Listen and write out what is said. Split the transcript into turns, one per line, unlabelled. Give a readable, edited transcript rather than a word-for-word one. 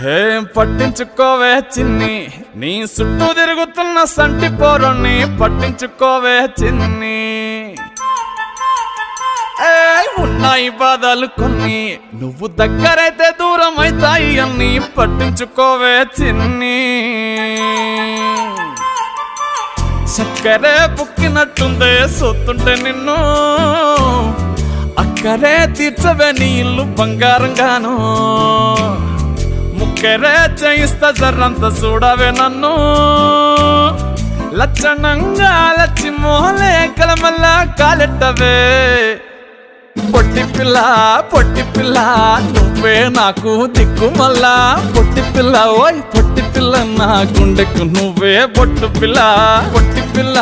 హే పట్టించుకోవే చిన్ని, నీ చుట్టూ తిరుగుతున్న సంటి పోరుని పట్టించుకోవే చిన్ని. ఉన్నాయి బాధలు కొన్ని, నువ్వు దగ్గరైతే దూరం అవుతాయి అన్ని పట్టించుకోవే చిన్ని. చక్కరే బుక్కినట్టుందే సొత్తుంటే నిన్ను, అక్కరే తీర్చవే నీ ఇల్లు బంగారంగాను. ముక్కరే చేయిస్తా జర్రంత చూడవే నన్ను, లచ్చణంగా లచ్చి మోహలే కలమల్లా కాలెట్టవే. పొట్టి పిల్ల నువ్వే నాకు దిక్కు మల్లా. పొట్టి పిల్ల ఓయ్ పొట్టి పిల్ల, నా గుండెకు నువ్వే బొట్టు పిల్ల. పొట్టి పిల్ల